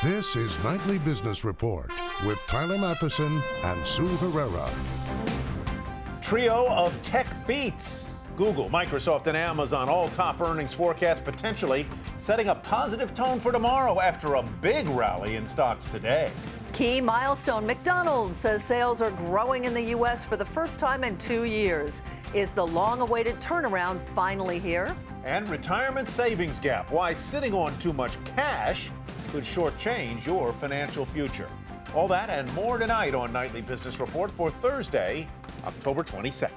This is Nightly Business Report with Tyler Matheson and Sue Herrera. Trio of tech beats. Google, Microsoft, and Amazon all top earnings forecast, potentially setting a positive tone for tomorrow after a big rally in stocks today. Key milestone. McDonald says sales are growing in the U.S. for the first time in 2 years. Is the long-awaited turnaround finally here? And retirement savings gap. Why sitting on too much cash could shortchange your financial future. All that and more tonight on Nightly Business Report for Thursday, October 22nd.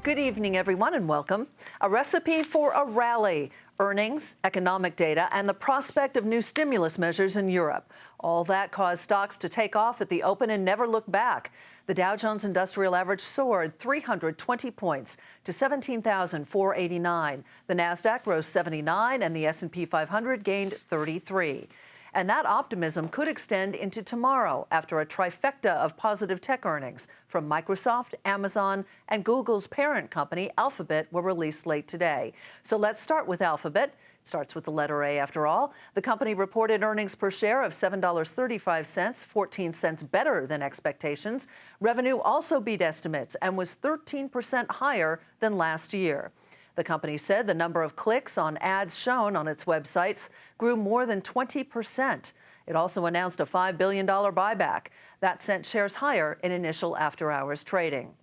Good evening, everyone, and welcome. A recipe for a rally. Earnings, economic data, and the prospect of new stimulus measures in Europe. All that caused stocks to take off at the open and never look back. The Dow Jones Industrial Average soared 320 points to 17,489. The Nasdaq rose 79, and the S&P 500 gained 33. And that optimism could extend into tomorrow after a trifecta of positive tech earnings from Microsoft, Amazon, and Google's parent company, Alphabet, were released late today. So let's start with Alphabet. It starts with the letter A, after all. The company reported earnings per share of $7.35, 14 cents better than expectations. Revenue also beat estimates and was 13% higher than last year. The company said the number of clicks on ads shown on its websites grew more than 20%. It also announced a $5 billion buyback. That sent shares higher in initial after-hours trading.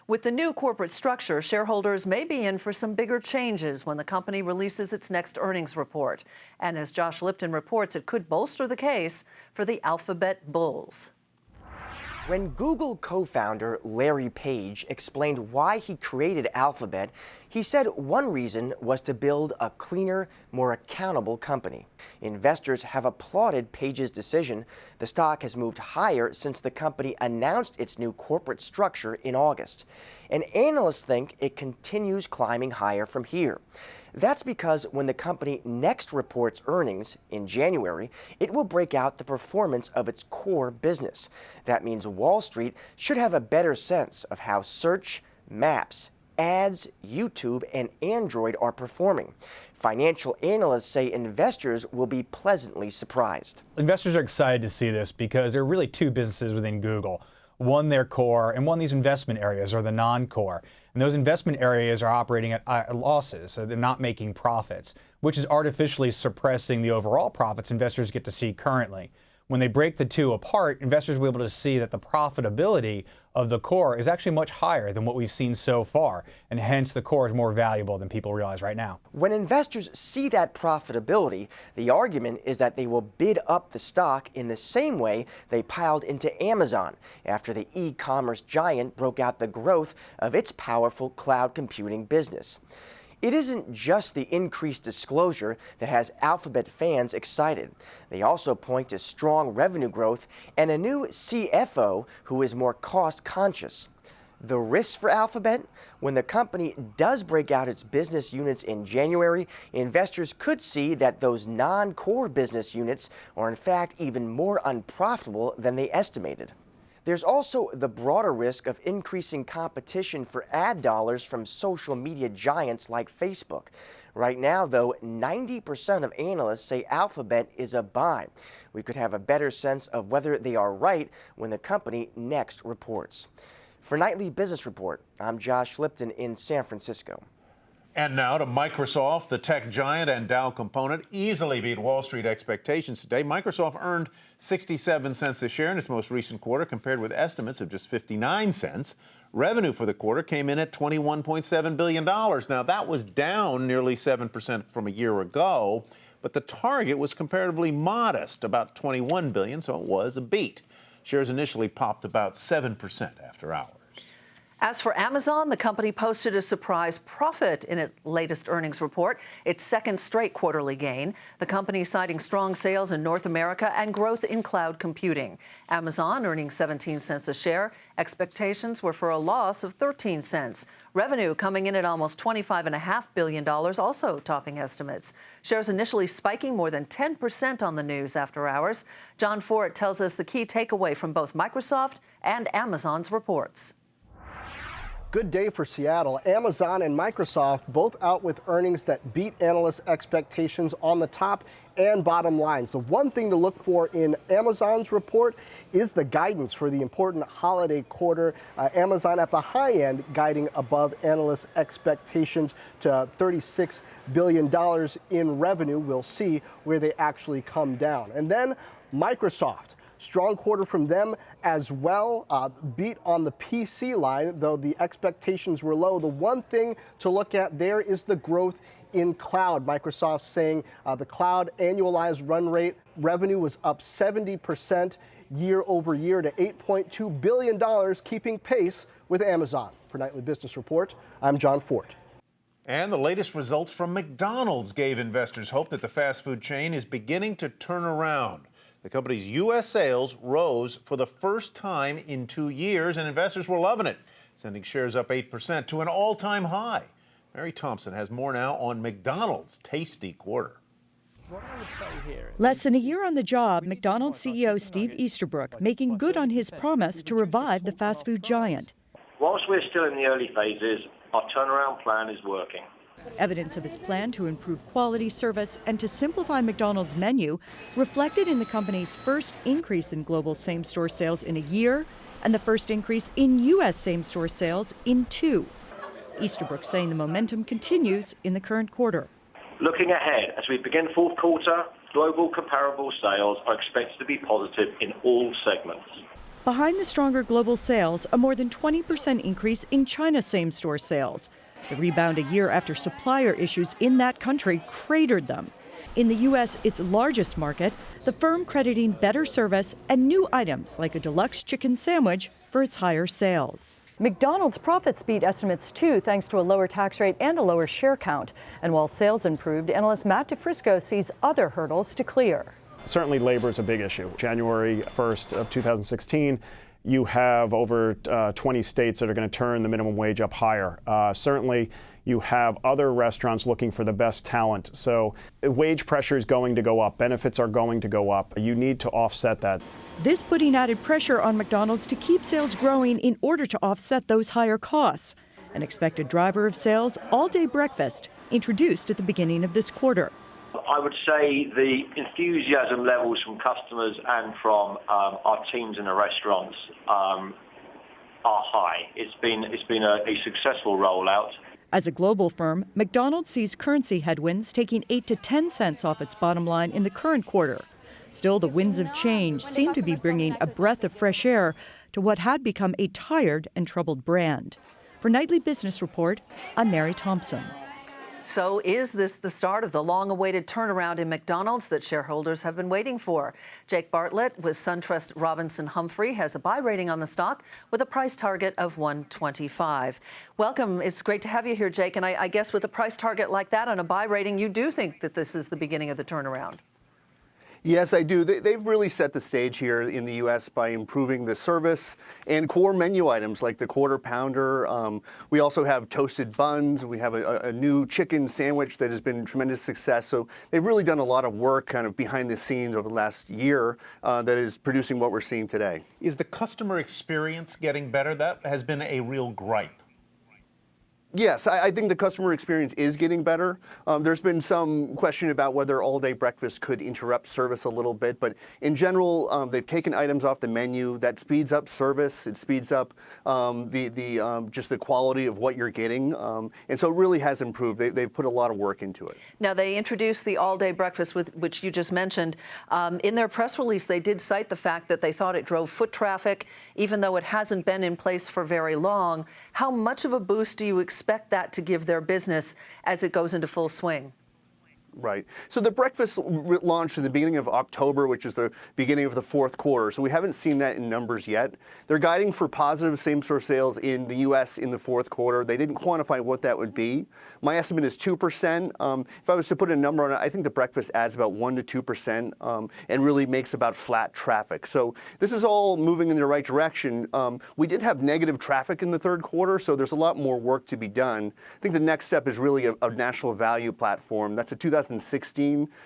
With the new corporate structure, shareholders may be in for some bigger changes when the company releases its next earnings report. And as Josh Lipton reports, it could bolster the case for the Alphabet bulls. When Google co-founder Larry Page explained why he created Alphabet, he said one reason was to build a cleaner, more accountable company. Investors have applauded Page's decision. The stock has moved higher since the company announced its new corporate structure in August. And analysts think it continues climbing higher from here. That's because when the company next reports earnings in January, it will break out the performance of its core business. That means Wall Street should have a better sense of how search, maps, ads, YouTube, and Android are performing. Financial analysts say investors will be pleasantly surprised. Investors are excited to see this because there are really two businesses within Google. One, their core, and one, these investment areas are the non-core. And those investment areas are operating at losses, so they're not making profits, which is artificially suppressing the overall profits investors get to see currently. When they break the two apart, investors will be able to see that the profitability of the core is actually much higher than what we've seen so far, and hence the core is more valuable than people realize right now. When investors see that profitability, the argument is that they will bid up the stock in the same way they piled into Amazon after the e-commerce giant broke out the growth of its powerful cloud computing business. It isn't just the increased disclosure that has Alphabet fans excited. They also point to strong revenue growth and a new CFO who is more cost-conscious. The risks for Alphabet? When the company does break out its business units in January, investors could see that those non-core business units are in fact even more unprofitable than they estimated. There's also the broader risk of increasing competition for ad dollars from social media giants like Facebook. Right now, though, 90% of analysts say Alphabet is a buy. We could have a better sense of whether they are right when the company next reports. For Nightly Business Report, I'm Josh Lipton in San Francisco. And now to Microsoft. The tech giant and Dow component easily beat Wall Street expectations today. Microsoft earned 67 cents a share in its most recent quarter, compared with estimates of just 59 cents. Revenue for the quarter came in at $21.7 billion. Now, that was down nearly 7% from a year ago, but the target was comparatively modest, about $21 billion, so it was a beat. Shares initially popped about 7% after hours. As for Amazon, the company posted a surprise profit in its latest earnings report, its second straight quarterly gain. The company citing strong sales in North America and growth in cloud computing. Amazon earning 17 cents a share. Expectations were for a loss of 13 cents. Revenue coming in at almost $25.5 billion, also topping estimates. Shares initially spiking more than 10% on the news after hours. John Fort tells us the key takeaway from both Microsoft and Amazon's reports. Good day for Seattle. Amazon and Microsoft both out with earnings that beat analysts' expectations on the top and bottom lines. The one thing to look for in Amazon's report is the guidance for the important holiday quarter. Amazon at the high end guiding above analysts' expectations to $36 billion in revenue. We'll see where they actually come down. And then Microsoft. Strong quarter from them as well. Beat on the PC line, though the expectations were low. The one thing to look at there is the growth in cloud. Microsoft saying the cloud annualized run rate revenue was up 70% year over year to $8.2 billion, keeping pace with Amazon. For Nightly Business Report, I'm John Fort. And the latest results from McDonald's gave investors hope that the fast food chain is beginning to turn around. The company's U.S. sales rose for the first time in 2 years, and investors were loving it, sending shares up 8% to an all-time high. Mary Thompson has more now on McDonald's tasty quarter. Less than a year on the job, McDonald's CEO Steve Easterbrook making good on his promise to revive the fast food giant. Whilst we're still in the early phases, our turnaround plan is working. Evidence of his plan to improve quality service and to simplify McDonald's menu reflected in the company's first increase in global same-store sales in a year and the first increase in U.S. same-store sales in 2. Easterbrook saying the momentum continues in the current quarter. Looking ahead, as we begin fourth quarter, global comparable sales are expected to be positive in all segments. Behind the stronger global sales, a more than 20% increase in China's same-store sales. The rebound a year after supplier issues in that country cratered them. In the U.S., its largest market, the firm crediting better service and new items like a deluxe chicken sandwich for its higher sales. McDonald's profits beat estimates too, thanks to a lower tax rate and a lower share count. And while sales improved, analyst Matt DeFrisco sees other hurdles to clear. Certainly labor is a big issue. January 1st of 2016, you have over 20 states that are going to turn the minimum wage up higher. Certainly, you have other restaurants looking for the best talent. So wage pressure is going to go up. Benefits are going to go up. You need to offset that. This putting added pressure on McDonald's to keep sales growing in order to offset those higher costs. An expected driver of sales, all-day breakfast, introduced at the beginning of this quarter. I would say the enthusiasm levels from customers and from our teams in the restaurants are high. It's been a successful rollout. As a global firm, McDonald's sees currency headwinds taking 8 to 10 cents off its bottom line in the current quarter. Still, the winds of change seem to be bringing a breath of fresh air to what had become a tired and troubled brand. For Nightly Business Report, I'm Mary Thompson. So is this the start of the long-awaited turnaround in McDonald's that shareholders have been waiting for? Jake Bartlett with SunTrust Robinson Humphrey has a buy rating on the stock with a price target of $125. Welcome. It's great to have you here, Jake. And I guess with a price target like that and a buy rating, you do think that this is the beginning of the turnaround. Yes, I do. They've really set the stage here in the U.S. by improving the service and core menu items like the Quarter Pounder. We also have toasted buns. We have a new chicken sandwich that has been a tremendous success. So they've really done a lot of work kind of behind the scenes over the last year that is producing what we're seeing today. Is the customer experience getting better? That has been a real gripe. Yes, I think the customer experience is getting better. There's been some question about whether all-day breakfast could interrupt service a little bit, but in general, they've taken items off the menu. That speeds up service. It speeds up just the quality of what you're getting, and so it really has improved. They've put a lot of work into it. Now, they introduced the all-day breakfast, which you just mentioned. In their press release, they did cite the fact that they thought it drove foot traffic, even though it hasn't been in place for very long. How much of a boost do you expect that to give their business as it goes into full swing? Right. So the breakfast launched in the beginning of October, which is the beginning of the fourth quarter. So we haven't seen that in numbers yet. They're guiding for positive same-store sales in the U.S. in the fourth quarter. They didn't quantify what that would be. My estimate is 2%. If I was to put a number on it, I think the breakfast adds about 1 to 2% and really makes about flat traffic. So this is all moving in the right direction. We did have negative traffic in the third quarter, so there's a lot more work to be done. I think the next step is really a national value platform. That's a 2016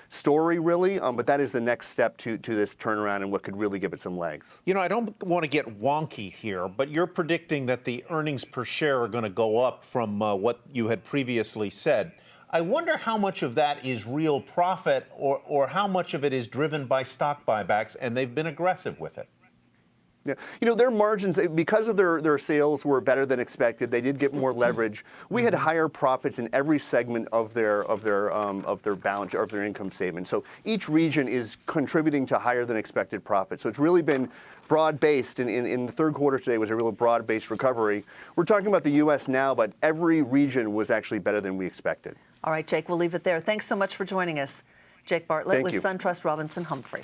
story, really, but that is the next step to this turnaround and what could really give it some legs. You know, I don't want to get wonky here, but you're predicting that the earnings per share are going to go up from what you had previously said. I wonder how much of that is real profit or how much of it is driven by stock buybacks, and they've been aggressive with it. Yeah, their margins, because of their sales were better than expected, they did get more leverage. We had higher profits in every segment of their balance or of their income statement. So each region is contributing to higher than expected profits. So it's really been broad-based. In the third quarter today was a real broad-based recovery. We're talking about the U.S. now, but every region was actually better than we expected. All right, Jake, we'll leave it there. Thanks so much for joining us. Jake Bartlett with you. SunTrust Robinson Humphrey.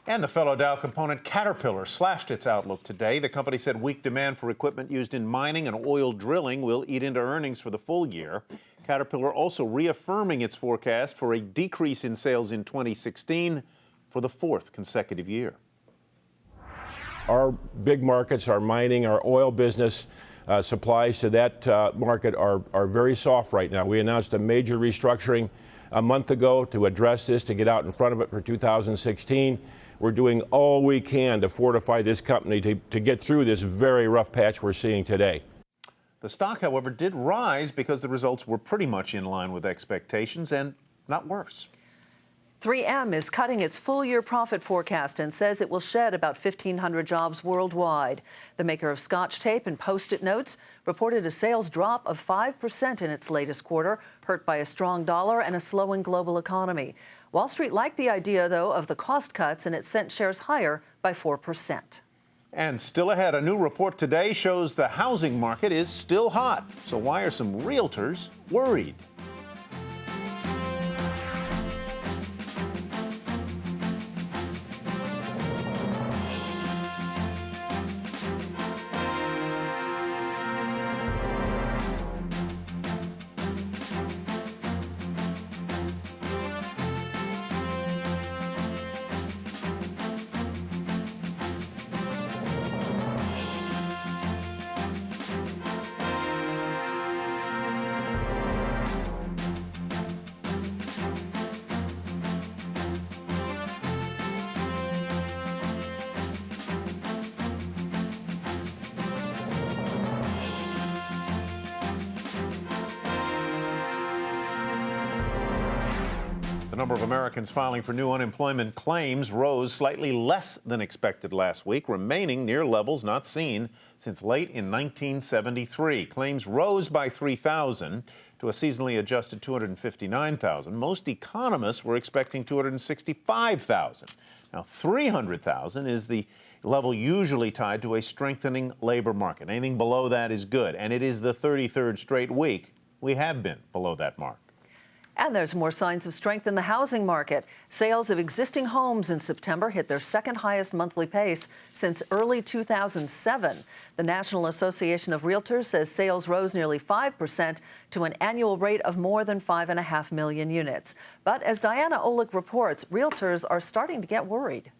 And the fellow Dow component Caterpillar slashed its outlook today. The company said weak demand for equipment used in mining and oil drilling will eat into earnings for the full year. Caterpillar also reaffirming its forecast for a decrease in sales in 2016 for the fourth consecutive year. Our big markets, our mining, our oil business, supplies to that market are very soft right now. We announced a major restructuring a month ago to address this, to get out in front of it for 2016. We're doing all we can to fortify this company to get through this very rough patch we're seeing today. The stock, however, did rise because the results were pretty much in line with expectations and not worse. 3M is cutting its full-year profit forecast and says it will shed about 1,500 jobs worldwide. The maker of Scotch tape and Post-it notes reported a sales drop of 5% in its latest quarter, hurt by a strong dollar and a slowing global economy. Wall Street liked the idea, though, of the cost cuts, and it sent shares higher by 4%. And still ahead, a new report today shows the housing market is still hot. So why are some realtors worried? The number of Americans filing for new unemployment claims rose slightly less than expected last week, remaining near levels not seen since late in 1973. Claims rose by 3,000 to a seasonally adjusted 259,000. Most economists were expecting 265,000. Now, 300,000 is the level usually tied to a strengthening labor market. Anything below that is good, and it is the 33rd straight week we have been below that mark. And there's more signs of strength in the housing market. Sales of existing homes in September hit their second highest monthly pace since early 2007. The National Association of Realtors says sales rose nearly 5% to an annual rate of more than 5.5 million units. But as Diana Olick reports, realtors are starting to get worried.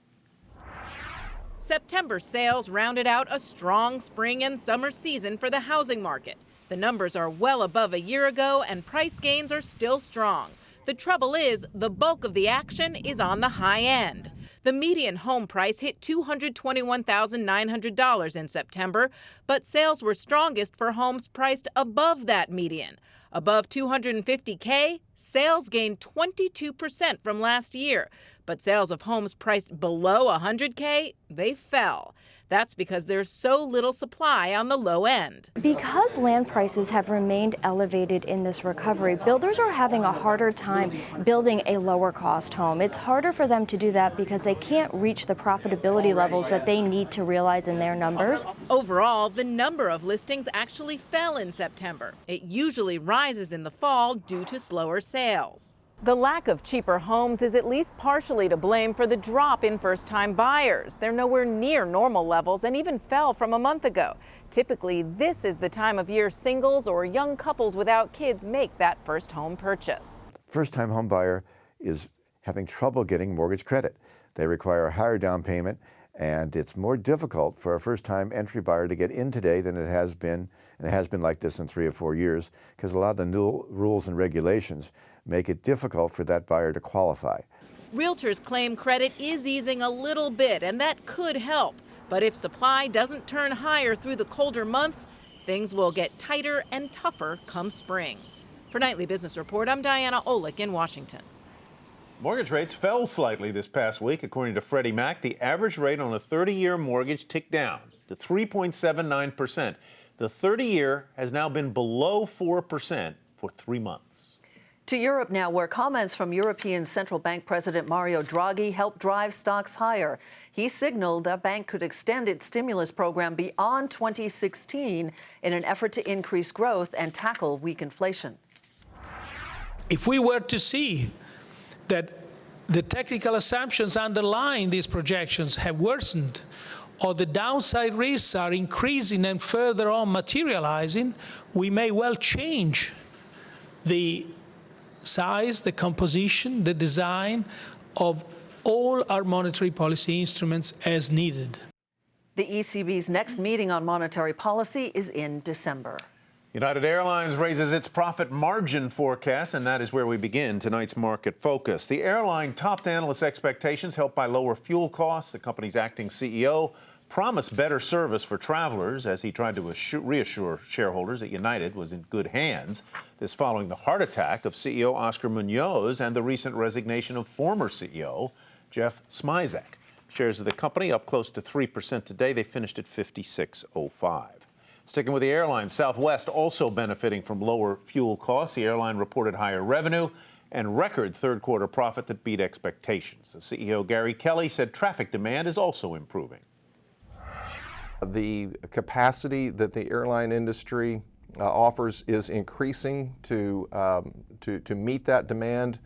September sales rounded out a strong spring and summer season for the housing market. The numbers are well above a year ago, and price gains are still strong. The trouble is, the bulk of the action is on the high end. The median home price hit $221,900 in September, but sales were strongest for homes priced above that median. Above $250K, sales gained 22% from last year, but sales of homes priced below $100K, they fell. That's because there's so little supply on the low end. Because land prices have remained elevated in this recovery, builders are having a harder time building a lower cost home. It's harder for them to do that because they can't reach the profitability levels that they need to realize in their numbers. Overall, the number of listings actually fell in September. It usually rises in the fall due to slower sales. The lack of cheaper homes is at least partially to blame for the drop in first-time buyers. They're nowhere near normal levels and even fell from a month ago. Typically, this is the time of year singles or young couples without kids make that first home purchase. First-time home buyer is having trouble getting mortgage credit. They require a higher down payment, and it's more difficult for a first-time entry buyer to get in today than it has been, and it has been like this in 3 or 4 years, because a lot of the new rules and regulations make it difficult for that buyer to qualify. Realtors claim credit is easing a little bit, and that could help. But if supply doesn't turn higher through the colder months, things will get tighter and tougher come spring. For Nightly Business Report, I'm Diana Olick in Washington. Mortgage rates fell slightly this past week. According to Freddie Mac, the average rate on a 30-year mortgage ticked down to 3.79%. The 30-year has now been below 4% for 3 months. To Europe now, where comments from European Central Bank President Mario Draghi helped drive stocks higher. He signaled the bank could extend its stimulus program beyond 2016 in an effort to increase growth and tackle weak inflation. If we were to see that the technical assumptions underlying these projections have worsened, or the downside risks are increasing and further on materializing, we may well change the size, the composition, the design of all our monetary policy instruments as needed. The ECB's next meeting on monetary policy is in December. United Airlines raises its profit margin forecast, and that is where we begin tonight's market focus. The airline topped analyst expectations, helped by lower fuel costs. The company's acting CEO promised better service for travelers as he tried to reassure shareholders that United was in good hands. This following the heart attack of CEO Oscar Munoz and the recent resignation of former CEO Jeff Smizek. Shares of the company up close to 3% today. They finished at $56.05. Sticking with the airline, Southwest also benefiting from lower fuel costs. The airline reported higher revenue and record third-quarter profit that beat expectations. The CEO, Gary Kelly, said traffic demand is also improving. The capacity that the airline industry offers is increasing to meet that demand.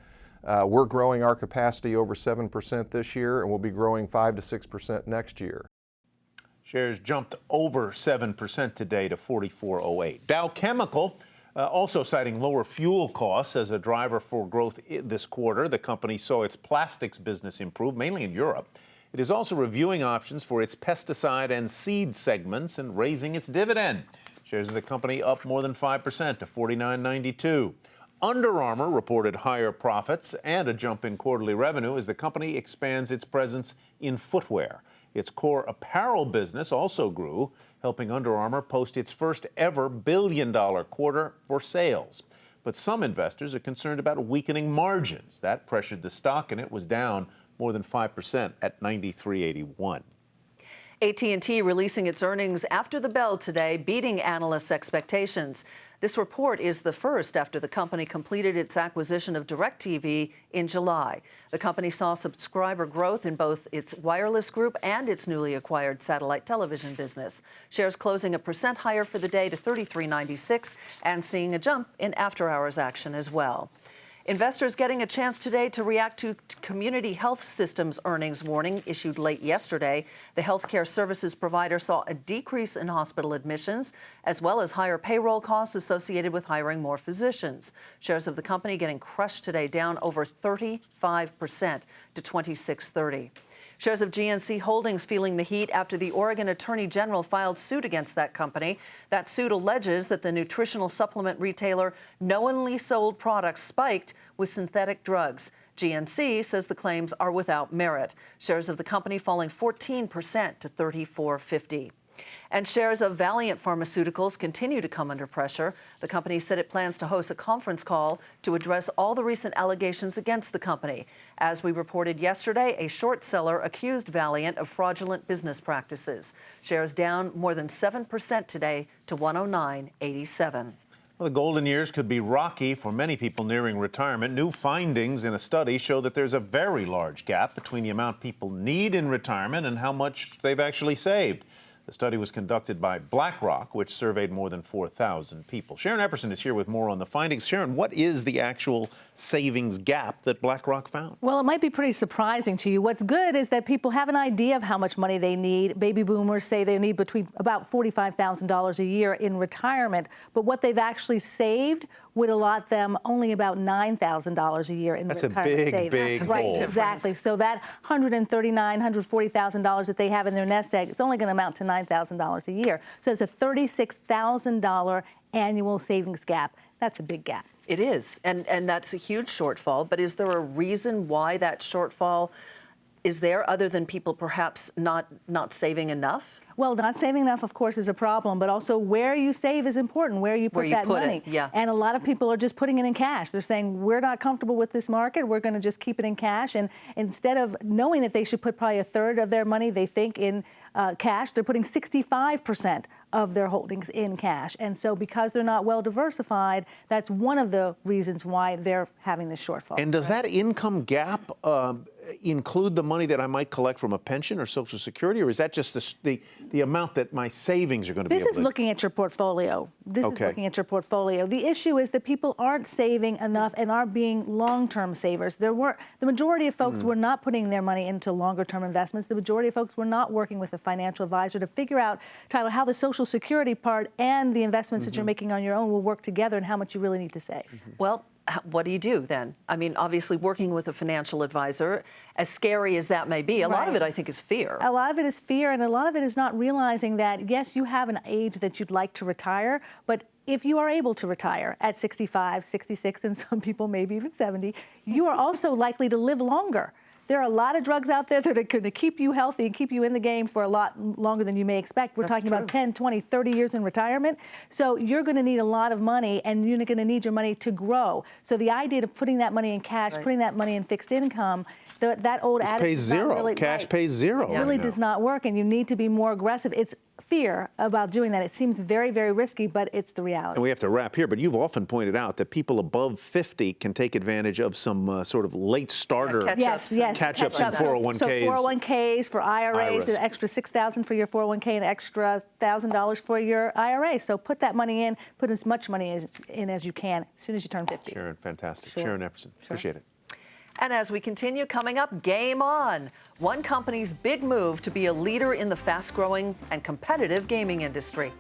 We're growing our capacity over 7% this year, and we'll be growing 5 to 6% next year. Shares jumped over 7% today to 44.08. Dow Chemical also citing lower fuel costs as a driver for growth this quarter. The company saw its plastics business improve, mainly in Europe. It is also reviewing options for its pesticide and seed segments and raising its dividend. Shares of the company up more than 5% to $49.92. Under Armour reported higher profits and a jump in quarterly revenue as the company expands its presence in footwear. Its core apparel business also grew, helping Under Armour post its first ever billion-dollar quarter for sales. But some investors are concerned about weakening margins. That pressured the stock, and it was down more than 5% at $93.81. AT&T releasing its earnings after the bell today, beating analysts' expectations. This report is the first after the company completed its acquisition of DirecTV in July. The company saw subscriber growth in both its wireless group and its newly acquired satellite television business. Shares closing 1% higher for the day to $33.96 and seeing a jump in after-hours action as well. Investors getting a chance today to react to Community Health System's earnings warning issued late yesterday. The healthcare services provider saw a decrease in hospital admissions, as well as higher payroll costs associated with hiring more physicians. Shares of the company getting crushed today, down over 35% to $26.30. Shares of GNC Holdings feeling the heat after the Oregon Attorney General filed suit against that company. That suit alleges that the nutritional supplement retailer knowingly sold products spiked with synthetic drugs. GNC says the claims are without merit. Shares of the company falling 14% to $34.50. And shares of Valiant Pharmaceuticals continue to come under pressure. The company said it plans to host a conference call to address all the recent allegations against the company. As we reported yesterday, a short seller accused Valiant of fraudulent business practices. Shares down more than 7% today to $109.87. Well, the golden years could be rocky for many people nearing retirement. New findings in a study show that there's a very large gap between the amount people need in retirement and how much they've actually saved. The study was conducted by BlackRock, which surveyed more than 4,000 people. Sharon Epperson is here with more on the findings. Sharon, what is the actual savings gap that BlackRock found? Well, it might be pretty surprising to you. What's good is that people have an idea of how much money they need. Baby boomers say they need between about $45,000 a year in retirement, but what they've actually saved would allot them only about $9,000 a year in retirement savings. That's a big right, hole. Exactly. So that $139,000, $140,000 that they have in their nest egg, it's only going to amount to $9,000 a year. So it's a $36,000 annual savings gap. That's a big gap. It is, and that's a huge shortfall. But is there a reason why that shortfall is there, other than people perhaps not saving enough? Well, not saving enough, of course, is a problem, but also where you save is important, where you put that money. Yeah. And a lot of people are just putting it in cash. They're saying, we're not comfortable with this market. We're going to just keep it in cash. And instead of knowing that they should put probably a third of their money, they think, in cash, they're putting 65% of their holdings in cash. And so because they're not well diversified, that's one of the reasons why they're having this shortfall. And does that income gap include the money that I might collect from a pension or Social Security, or is that just the amount that my savings are going to be able to? This is looking at your portfolio. This is looking at your portfolio. The issue is that people aren't saving enough and aren't being long-term savers. The majority of folks were not putting their money into longer-term investments. The majority of folks were not working with a financial advisor to figure out, Tyler, how the Social Security part and the investments that you're making on your own will work together and how much you really need to save. Well, what do you do then? I mean, obviously working with a financial advisor, as scary as that may be, a lot of it, I think, is fear. A lot of it is fear, and a lot of it is not realizing that, yes, you have an age that you'd like to retire, but if you are able to retire at 65, 66, and some people maybe even 70, you are also likely to live longer. There are a lot of drugs out there that are going to keep you healthy and keep you in the game for a lot longer than you may expect. We're talking about 10, 20, 30 years in retirement. So you're going to need a lot of money, and you're going to need your money to grow. So the idea of putting that money in cash, putting that money in fixed income, that old adage pays zero. Really, cash pays zero. It really does not work, and you need to be more aggressive. It's fear about doing that. It seems very, very risky, but it's the reality. And we have to wrap here, but you've often pointed out that people above 50 can take advantage of some sort of late starter catch-ups in 401ks. So 401ks, for IRAs, an extra $6,000 for your 401k, and an extra $1,000 for your IRA. So put that money in, put as much money in as you can as soon as you turn 50. Sharon, fantastic. Sharon Epperson, appreciate it. And as we continue, coming up, Game On. One company's big move to be a leader in the fast-growing and competitive gaming industry.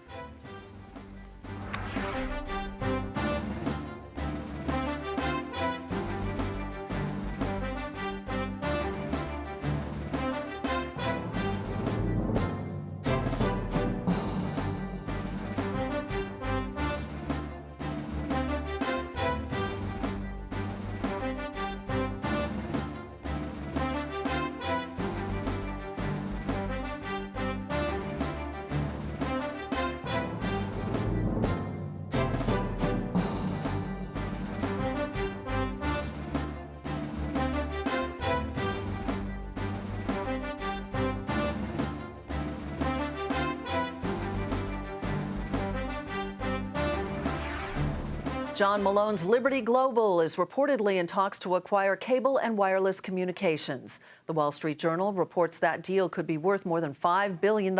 John Malone's Liberty Global is reportedly in talks to acquire cable and wireless communications. The Wall Street Journal reports that deal could be worth more than $5 billion.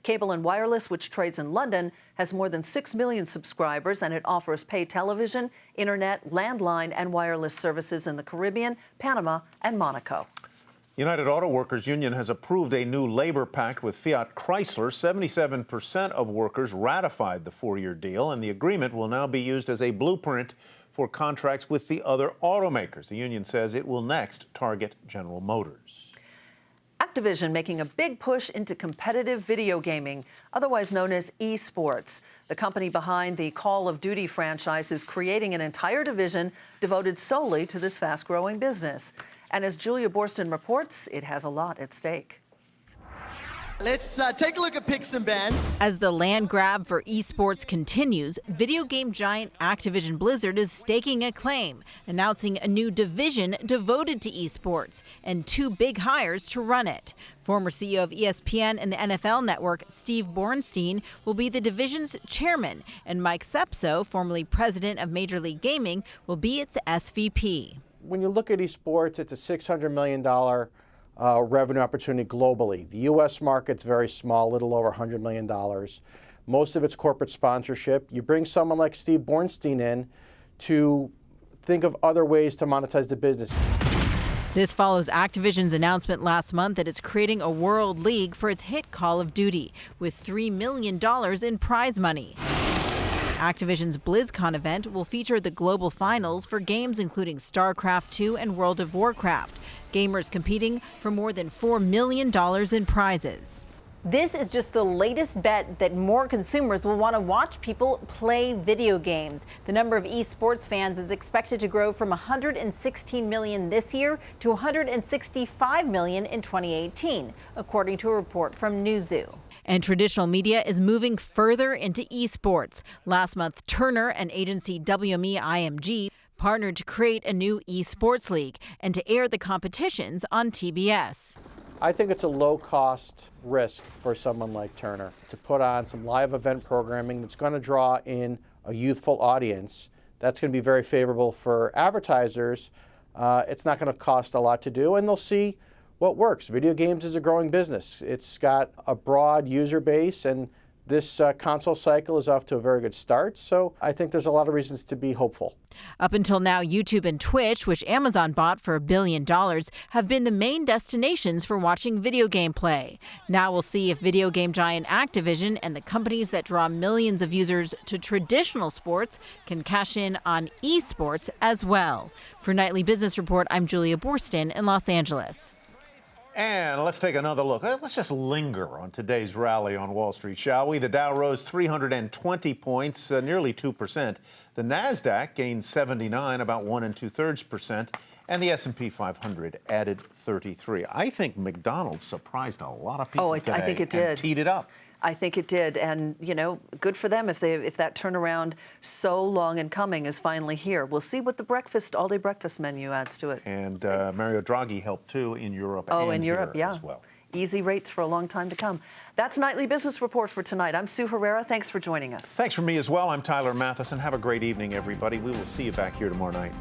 Cable and Wireless, which trades in London, has more than 6 million subscribers, and it offers pay television, internet, landline, and wireless services in the Caribbean, Panama, and Monaco. United Auto Workers Union has approved a new labor pact with Fiat Chrysler. 77% of workers ratified the 4-year deal, and the agreement will now be used as a blueprint for contracts with the other automakers. The union says it will next target General Motors. Activision making a big push into competitive video gaming, otherwise known as esports. The company behind the Call of Duty franchise is creating an entire division devoted solely to this fast-growing business. And as Julia Borston reports, it has a lot at stake. Let's take a look at picks and bans. As the land grab for esports continues, video game giant Activision Blizzard is staking a claim, announcing a new division devoted to esports and 2 big hires to run it. Former CEO of ESPN and the NFL Network, Steve Bornstein, will be the division's chairman, and Mike Sepso, formerly president of Major League Gaming, will be its SVP. When you look at esports, it's a $600 million revenue opportunity globally. The U.S. market's very small, a little over $100 million. Most of it's corporate sponsorship. You bring someone like Steve Bornstein in to think of other ways to monetize the business. This follows Activision's announcement last month that it's creating a world league for its hit Call of Duty, with $3 million in prize money. Activision's BlizzCon event will feature the global finals for games including StarCraft II and World of Warcraft. Gamers competing for more than $4 million in prizes. This is just the latest bet that more consumers will want to watch people play video games. The number of esports fans is expected to grow from 116 million this year to 165 million in 2018, according to a report from Newzoo. And traditional media is moving further into esports. Last month, Turner and agency WME-IMG partnered to create a new esports league and to air the competitions on TBS. I think it's a low-cost risk for someone like Turner to put on some live event programming that's going to draw in a youthful audience. That's going to be very favorable for advertisers. It's not going to cost a lot to do, and they'll see what works. Video games is a growing business. It's got a broad user base, and this console cycle is off to a very good start, so I think there's a lot of reasons to be hopeful. Up until now, YouTube and Twitch, which Amazon bought for $1 billion, have been the main destinations for watching video game play. Now we'll see if video game giant Activision and the companies that draw millions of users to traditional sports can cash in on esports as well. For Nightly Business Report, I'm Julia Borston in Los Angeles. And let's take another look. Let's just linger on today's rally on Wall Street, shall we? The Dow rose 320 points, nearly 2%. The Nasdaq gained 79, about 1 2/3%, and the S&P 500 added 33. I think McDonald's surprised a lot of people today. I think it did. And teed it up. I think it did, and you know, good for them if that turnaround so long in coming is finally here. We'll see what the all-day breakfast menu adds to it. And Mario Draghi helped too in Europe. Oh, and in Europe, here yeah. as well. Easy rates for a long time to come. That's Nightly Business Report for tonight. I'm Sue Herrera. Thanks for joining us. Thanks from me as well. I'm Tyler Mathisen. Have a great evening, everybody. We will see you back here tomorrow night.